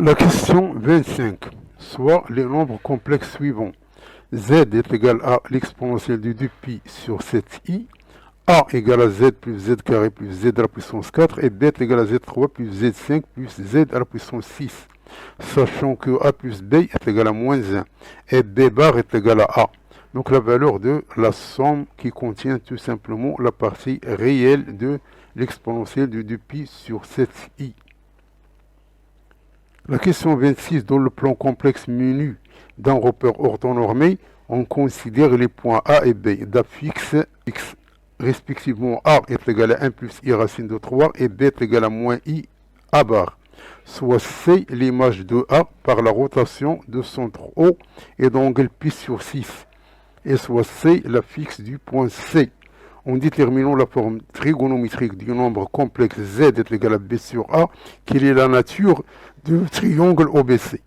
La question 25, soit les nombres complexes suivants. Z est égal à l'exponentielle de 2pi sur 7i, A égale à Z plus Z carré plus Z à la puissance 4, et B est égal à Z3 plus Z5 plus Z à la puissance 6. Sachant que A plus B est égal à moins 1, et B bar est égal à A. Donc la valeur de la somme qui contient tout simplement la partie réelle de l'exponentielle de 2pi sur 7i. La question 26, dans le plan complexe menu d'un repère orthonormé, on considère les points A et B d'affixe x. Respectivement, A est égal à 1 plus i racine de 3 et B est égal à moins i a bar. Soit C l'image de A par la rotation de centre O et d'angle pi sur 6. Et soit C la fixe du point C. En déterminant la forme trigonométrique du nombre complexe Z est égal à B sur A, quelle est la nature du triangle OBC.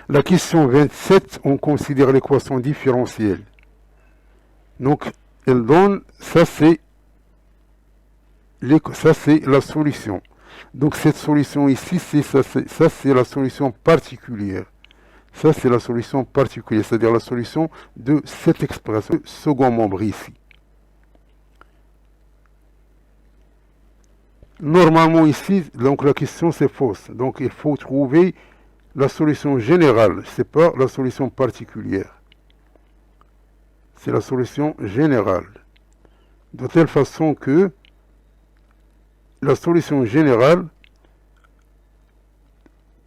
La question 27, on considère l'équation différentielle. Donc, elle donne, ça c'est la solution. Donc cette solution ici, ça c'est la solution particulière. Ça, c'est la solution particulière, c'est-à-dire la solution de cette expression, second membre ici. Normalement ici, donc la question c'est fausse. Donc il faut trouver la solution générale, c'est pas la solution particulière. C'est la solution générale. De telle façon que la solution générale,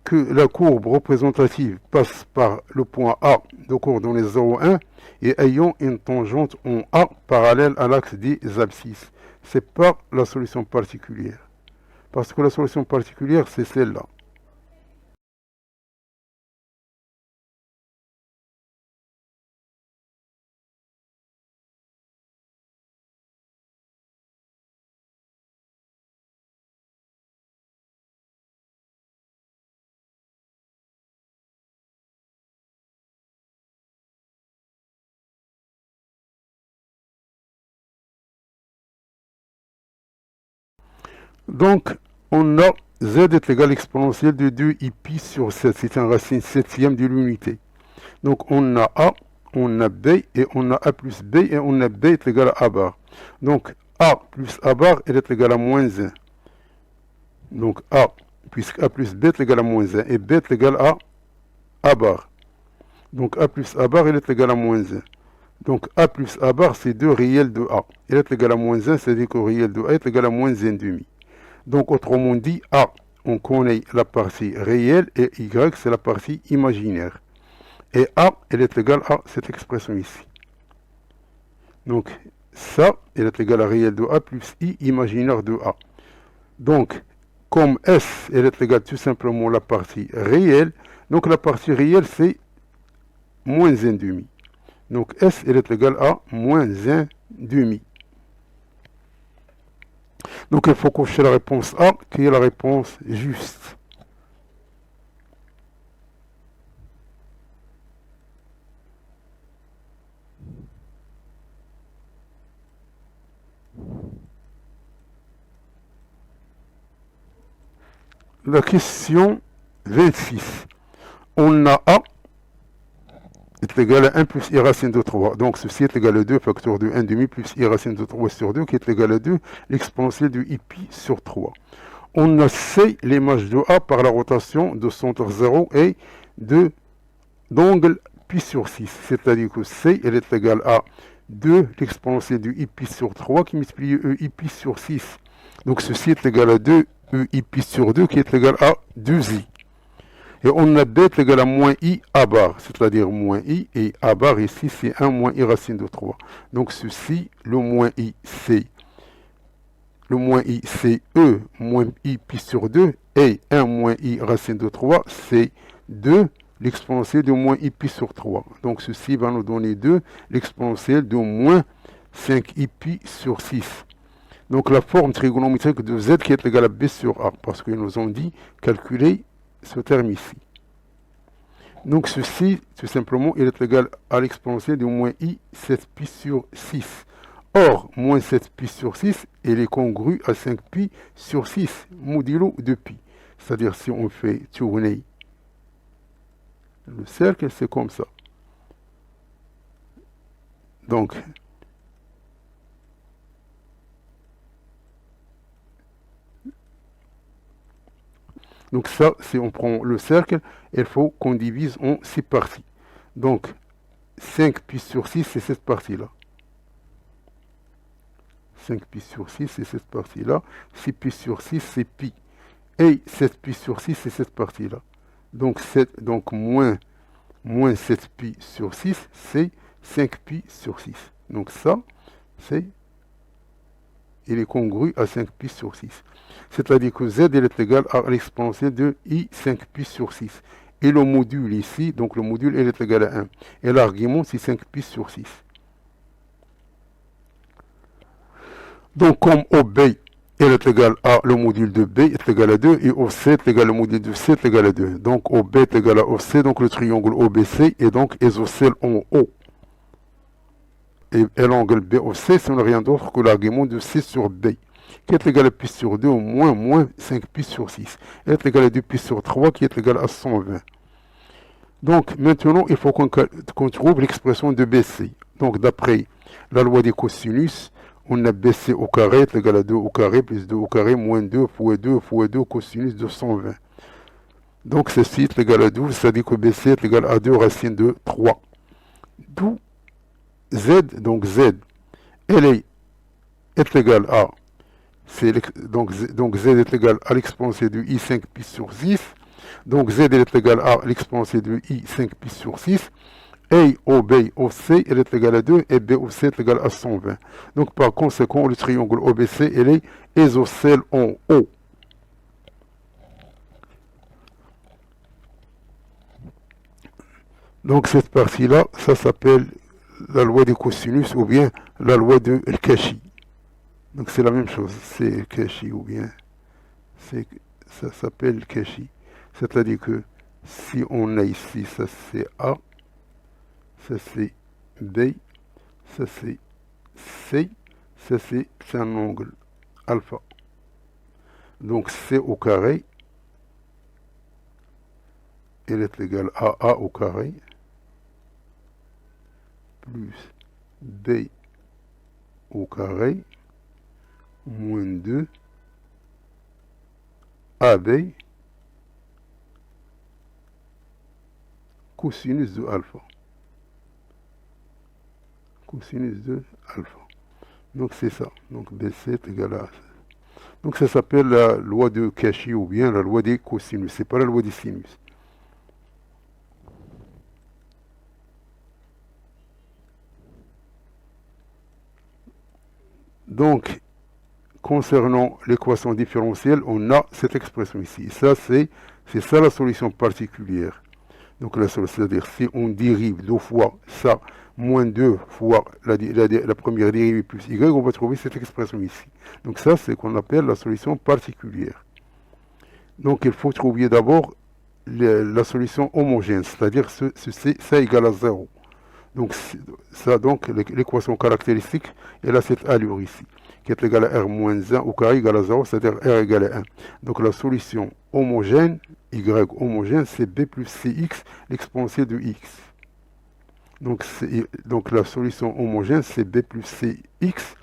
que la courbe représentative passe par le point A de coordonnées 0, 1 et ayant une tangente en A parallèle à l'axe des abscisses. Ce n'est pas la solution particulière. Parce que la solution particulière, c'est celle-là. Donc, on a z est égal à l'exponentielle de 2i sur 7. C'est une racine septième de l'unité. Donc, on a a, on a b, et on a a plus b, et on a b est égal à a bar. Donc, a plus a bar, elle est égale à moins 1. Donc, a, puisque a plus b est égal à moins 1, et b est égal à a bar. Donc, a plus a bar, elle est égale à moins 1. Donc, a plus a bar, c'est 2 réels de a. Elle est égale à moins 1, c'est-à-dire que réel de a est égal à moins 1,5. Donc, autrement dit, A, on connaît la partie réelle et Y, c'est la partie imaginaire. Et A, elle est égale à cette expression ici. Donc, ça, elle est égale à réel de A plus I imaginaire de A. Donc, comme S, elle est égale tout simplement à la partie réelle, donc la partie réelle, c'est moins 1,5. Donc, S, elle est égale à moins 1,5. Donc il faut cocher la réponse A, qui est la réponse juste. La question 26. On a A est égal à 1 plus i racine de 3. Donc ceci est égal à 2 facteur de 1,5 plus i racine de 3 sur 2 qui est égal à 2 l'exponentielle de i pi sur 3. On a C l'image de A par la rotation de centre 0 et d'angle pi sur 6. C'est-à-dire que C elle est égale à 2 l'exponentielle de i pi sur 3 qui multiplie e i pi sur 6. Donc ceci est égal à 2 e i pi sur 2 qui est égal à 2i. Et on a b est égal à moins i a bar, c'est-à-dire moins i, et a bar ici c'est 1 moins i racine de 3. Donc ceci, le moins i c'est e moins i pi sur 2, et 1 moins i racine de 3 c'est 2 l'exponentielle de moins i pi sur 3. Donc ceci va nous donner 2 l'exponentielle de moins 5 i pi sur 6. Donc la forme trigonométrique de z qui est égale à b sur a, parce qu'ils nous ont dit calculer ce terme ici. Donc ceci, tout simplement, il est égal à l'exponentielle de moins i 7 pi sur 6. Or, moins 7pi sur 6, elle est congrue à 5pi sur 6, modulo de pi. C'est-à-dire, si on fait tourner le cercle, c'est comme ça. Donc ça, si on prend le cercle, il faut qu'on divise en 6 parties. Donc 5pi sur 6, c'est cette partie-là. 5pi sur 6, c'est cette partie-là. 6pi sur 6, c'est pi. Et 7pi sur 6, c'est cette partie-là. Donc, moins 7pi sur 6, c'est 5pi sur 6. Donc ça, il est congru à 5pi sur 6. C'est-à-dire que z est égal à l'exponentielle de i 5pi sur 6. Et le module ici, donc le module est égal à 1. Et l'argument, c'est 5pi sur 6. Donc comme OB est égal à le module de B est égal à 2 et OC est égal au module de C est égal à 2. Donc OB est égal à OC, donc le triangle OBC est donc isocèle en O. Et l'angle BOC, ce n'est rien d'autre que l'argument de C sur B, qui est égal à pi sur 2 au moins 5pi sur 6. Elle est égal à 2pi sur 3, qui est égal à 120. Donc maintenant, il faut qu'on trouve l'expression de BC. Donc d'après la loi des cosinus, on a BC au carré est égal à 2 au carré plus 2 au carré moins 2 fois 2 fois 2 cosinus de 120. Donc ceci est égal à 12, c'est-à-dire que BC est égal à 2 racine de 3. D'où Z, donc Z, elle est égale à, donc Z est égal à l'exponentielle de I 5pi sur 6. Donc Z est égal à l'exponentielle de I 5pi sur 6. Et OB, OC, elle est égale à 2 et BOC est égal à 120. Donc par conséquent, le triangle OBC, elle est isocèle en O. Donc cette partie-là, ça s'appelle la loi des cosinus ou bien la loi de Cauchy. Donc c'est la même chose, c'est Cauchy ou bien ça s'appelle Cauchy. C'est-à-dire que si on a ici, ça c'est A, ça c'est B, ça c'est C, ça c'est un angle alpha. Donc C au carré, elle est égale à A au carré, plus B au carré, moins 2, AB, cosinus de alpha. Cosinus de alpha. Donc c'est ça. Donc BC est égal à ça. Donc ça s'appelle la loi de Cauchy ou bien la loi des cosinus. C'est pas la loi des sinus. Donc, concernant l'équation différentielle, on a cette expression ici. Ça, c'est ça la solution particulière. Donc, c'est-à-dire si on dérive 2 fois ça, moins 2 fois la première dérivée plus y, on va trouver cette expression ici. Donc ça, c'est ce qu'on appelle la solution particulière. Donc, il faut trouver d'abord la solution homogène, c'est-à-dire ça égale à 0. Donc, l'équation caractéristique, elle a cette allure ici, qui est égale à R moins 1 au carré égale à 0, c'est-à-dire R égale à 1. Donc, la solution homogène, Y homogène, c'est B plus CX, l'exponentielle de X. Donc, la solution homogène, c'est B plus CX,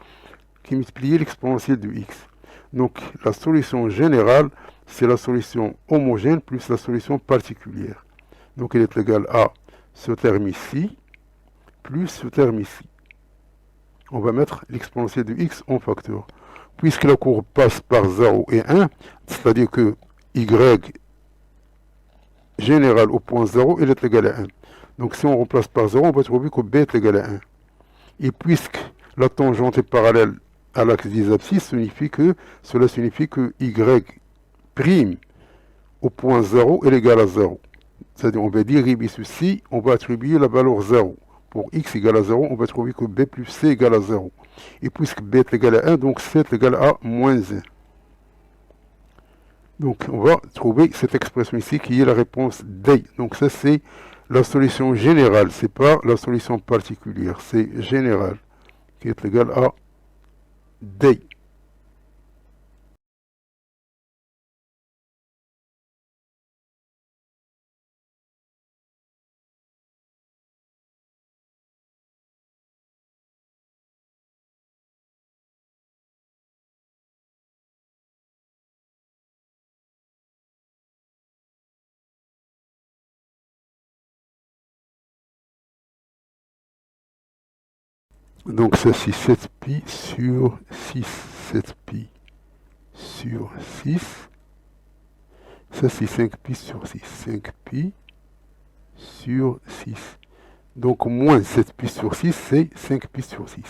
qui multiplie l'exponentielle de X. Donc, la solution générale, c'est la solution homogène plus la solution particulière. Donc, elle est égale à ce terme ici, plus ce terme ici. On va mettre l'exponentielle de x en facteur. Puisque la courbe passe par 0 et 1, c'est-à-dire que y général au point 0, il est égal à 1. Donc si on remplace par 0, on va trouver que b est égal à 1. Et puisque la tangente est parallèle à l'axe des abscisses, cela signifie que y prime au point 0 est égal à 0. C'est-à-dire on va dériver ceci, on va attribuer la valeur 0. Pour x égale à 0, on va trouver que b plus c égale à 0. Et puisque b est égal à 1, donc c est égal à moins 1. Donc on va trouver cette expression ici qui est la réponse D. Donc ça c'est la solution générale, c'est pas la solution particulière, c'est générale, qui est égale à D. Donc ça c'est 7pi sur 6. 7pi sur 6. Ça c'est 5pi sur 6. 5pi sur 6. Donc moins 7pi sur 6, c'est 5pi sur 6.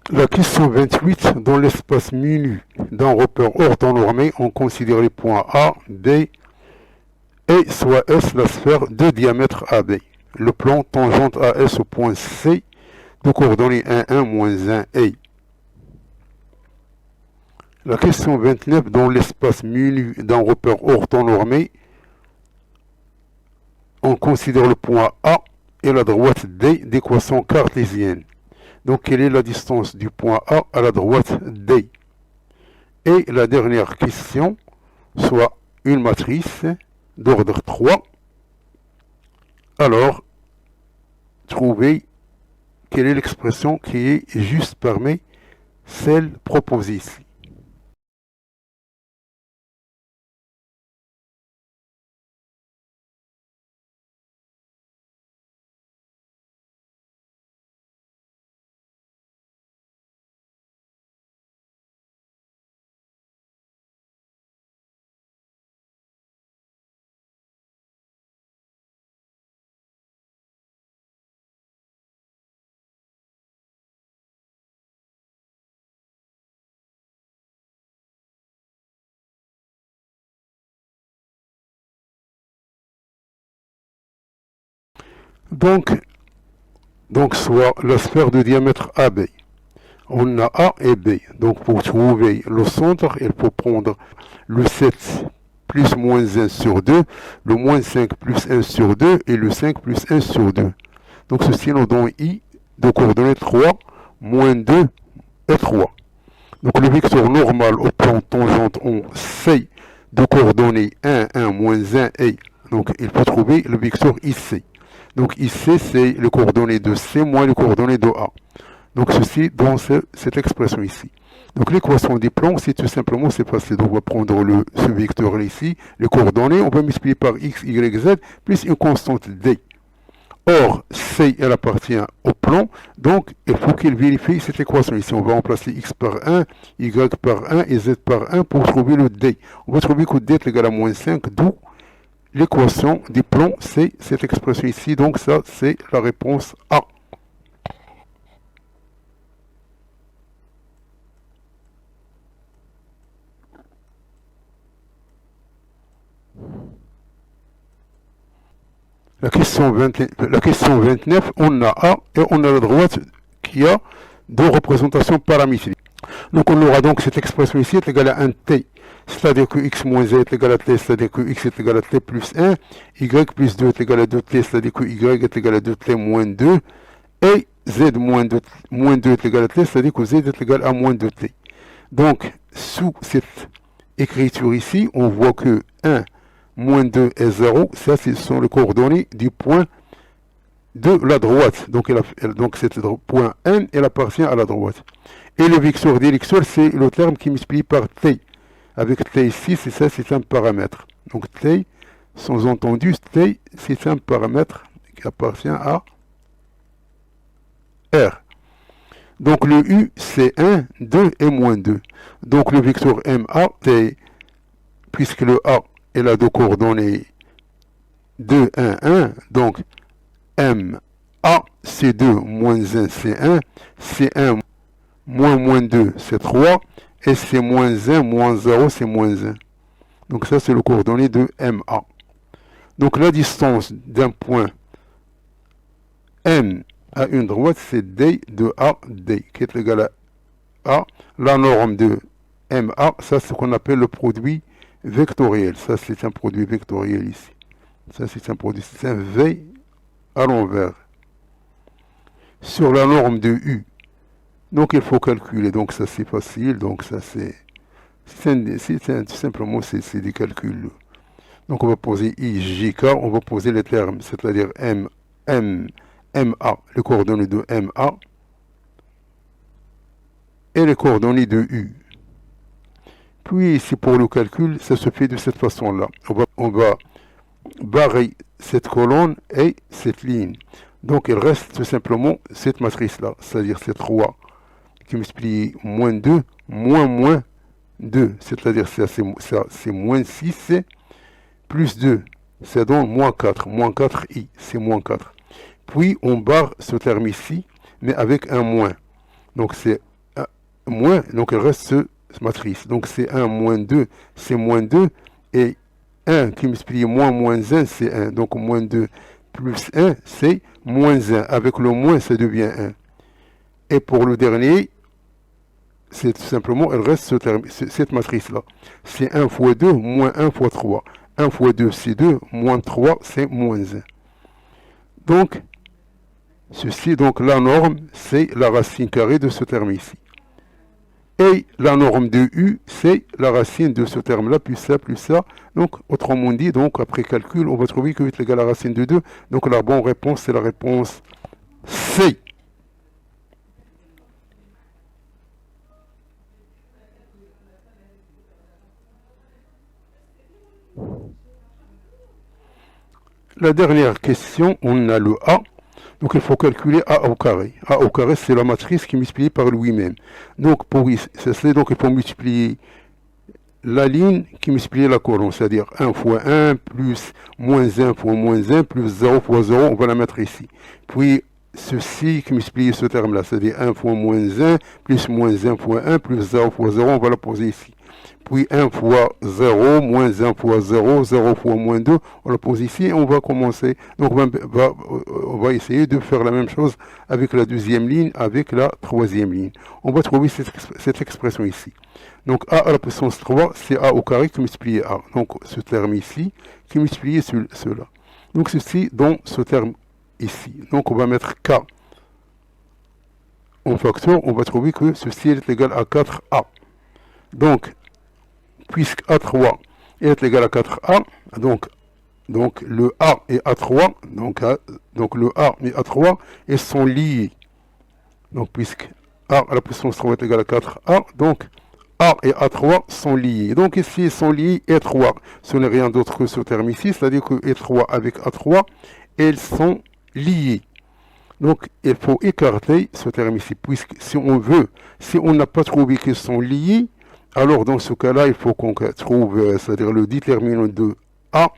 La question 28, dans l'espace menu d'un repère orthonormé, on considère les points A, B et soit S la sphère de diamètre AB. Le plan tangente à S au point C de coordonnées 1, 1, moins 1 et. La question 29, dans l'espace menu d'un repère orthonormé, on considère le point A et la droite D d'équation cartésienne. Donc, quelle est la distance du point A à la droite D? Et la dernière question, soit une matrice d'ordre 3. Alors, trouvez quelle est l'expression qui est juste parmi celles proposées ici. Donc soit la sphère de diamètre AB. On a A et B. Donc pour trouver le centre, il faut prendre le 7 plus moins 1 sur 2, le moins 5 plus 1 sur 2 et le 5 plus 1 sur 2. Donc ceci nous donne I de coordonnées 3, moins 2 et 3. Donc le vecteur normal au plan tangente en C de coordonnées 1, 1, moins 1 et. Donc il faut trouver le vecteur IC. Donc IC c'est les coordonnées de C moins les coordonnées de A. Donc ceci dans cette expression ici. Donc l'équation des plans, c'est tout simplement, c'est facile. Donc on va prendre ce vecteur ici, les coordonnées, on va multiplier par x, y, z, plus une constante d. Or, C, elle appartient au plan, donc il faut qu'il vérifie cette équation ici. On va remplacer x par 1, y par 1 et z par 1 pour trouver le d. On va trouver que d est égal à moins 5, d'où l'équation des plans, c'est cette expression ici. Donc ça, c'est la réponse A. La question 29, on a A et on a la droite qui a deux représentations paramétriques. Donc on aura donc cette expression ici est égale à 1 t, c'est-à-dire que x moins z est égal à t, c'est-à-dire que x est égal à t plus 1, y plus 2 est égal à 2t, c'est-à-dire que y est égal à 2t moins 2, et z moins 2 est égal à t, c'est-à-dire que z est égal à moins 2t. Donc sous cette écriture ici, on voit que 1 moins 2 et 0, ça ce sont les coordonnées du point de la droite. Donc, cet point N, elle appartient à la droite. Et le vecteur d'électeur, c'est le terme qui multiplie par t. Avec t ici, c'est ça, c'est un paramètre. Donc t, sans entendu, t, c'est un paramètre qui appartient à R. Donc le U, c'est 1, 2 et moins 2. Donc le vecteur MA, c'est, puisque le A, elle a deux coordonnées 2, 1, 1, donc M, A, c'est 2, moins 1, c'est 1, c'est 1, moins 2, c'est 3, et c'est moins 1, moins 0, c'est moins 1. Donc ça, c'est le coordonnées de MA. Donc la distance d'un point M à une droite, c'est D de AD, qui est égal à A. La norme de MA, ça, c'est ce qu'on appelle le produit vectoriel. Ça, c'est un produit vectoriel ici. Ça, c'est un produit, c'est un V à l'envers. Sur la norme de U. Donc, il faut calculer. Donc, ça, c'est facile. Donc, ça, c'est tout simplement, c'est des calculs. Donc, on va poser I, J, K. On va poser les termes, c'est-à-dire M, MA, les coordonnées de MA. Et les coordonnées de U. Puis ici pour le calcul, ça se fait de cette façon-là. On va barrer cette colonne et cette ligne. Donc il reste tout simplement cette matrice-là, c'est-à-dire ces 3 qui multiplient moins 2, moins 2, c'est-à-dire c'est moins 6 plus 2, ça donne moins 4, moins 4i, c'est moins 4. Puis on barre ce terme ici, mais avec un moins. Donc c'est moins, donc il reste ce matrice. Donc c'est 1 moins 2, c'est moins 2. Et 1 qui multiplie moins 1, c'est 1. Donc moins 2 plus 1, c'est moins 1. Avec le moins, ça devient 1. Et pour le dernier, c'est tout simplement, il reste cette matrice-là. C'est 1 fois 2, moins 1 fois 3. 1 fois 2, c'est 2, moins 3, c'est moins 1. Donc, ceci, donc la norme, c'est la racine carrée de ce terme ici. Et la norme de U, c'est la racine de ce terme-là, plus ça, plus ça. Donc, autrement dit, donc, après calcul, on va trouver que U est égal à la racine de 2. Donc, la bonne réponse, c'est la réponse C. La dernière question, on a le A. Donc il faut calculer A au carré. A au carré, c'est la matrice qui est multipliée par lui-même. Donc pour il faut multiplier la ligne qui multiplie la colonne, c'est-à-dire 1 fois 1 plus moins 1 fois moins 1 plus 0 fois 0, on va la mettre ici. Puis ceci qui multiplie ce terme-là, c'est-à-dire 1 fois moins 1 plus moins 1 fois 1 plus 0 fois 0, on va la poser ici. Puis 1 fois 0, moins 1 fois 0, 0 fois moins 2, on la pose ici et on va commencer. Donc on va essayer de faire la même chose avec la deuxième ligne, avec la troisième ligne. On va trouver cette expression ici. Donc a à la puissance 3, c'est a au carré qui multiplie a. Donc ce terme ici qui multiplie cela. Donc ceci dans ce terme ici. Donc on va mettre k en facteur, on va trouver que ceci est égal à 4a. Donc puisque A3 est égal à 4A, donc le A et A3, donc le A et A3, ils sont liés Donc, puisque A à la puissance 3 est égal à 4A, donc A et A3 sont liés. Donc ici, ils sont liés E3. Ce n'est rien d'autre que ce terme ici, c'est-à-dire que E3 avec A3, elles sont liées. Donc, il faut écarter ce terme ici, puisque si on veut, si on n'a pas trouvé qu'ils sont liés, alors dans ce cas-là, il faut qu'on trouve, c'est-à-dire le déterminant de A,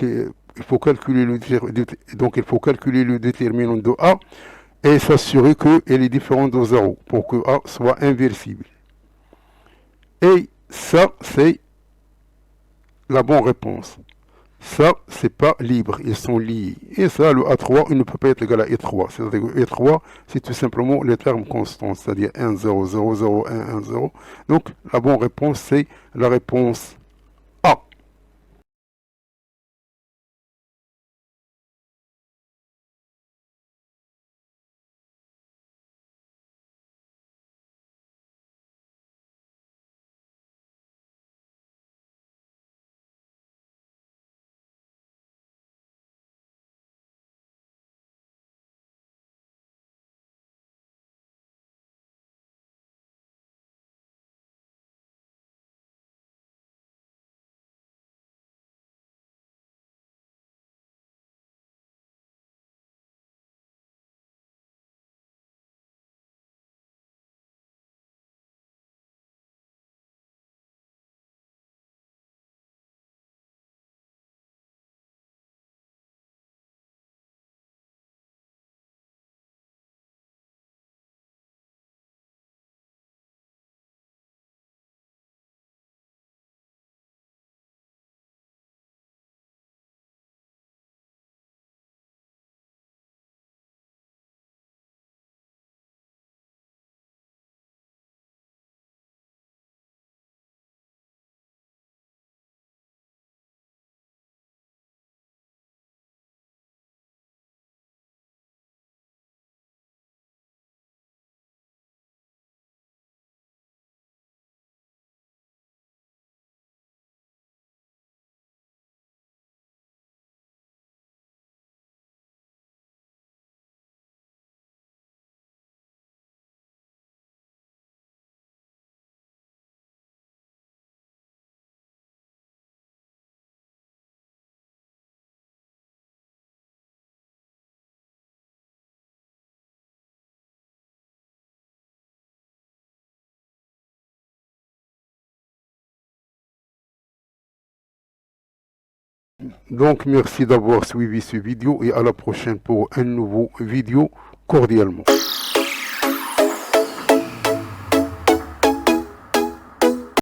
il faut calculer donc il faut calculer le déterminant de A et s'assurer qu'elle est différente de 0 pour que A soit inversible. Et ça, c'est la bonne réponse. Ça, c'est pas libre, ils sont liés. Et ça, le A3, il ne peut pas être égal à E3. C'est-à-dire que E3, c'est tout simplement les termes constants, c'est-à-dire 1, 0, 0, 0, 1, 1, 0. Donc, la bonne réponse, c'est la réponse A. Donc, merci d'avoir suivi ce vidéo et à la prochaine pour un nouveau vidéo cordialement.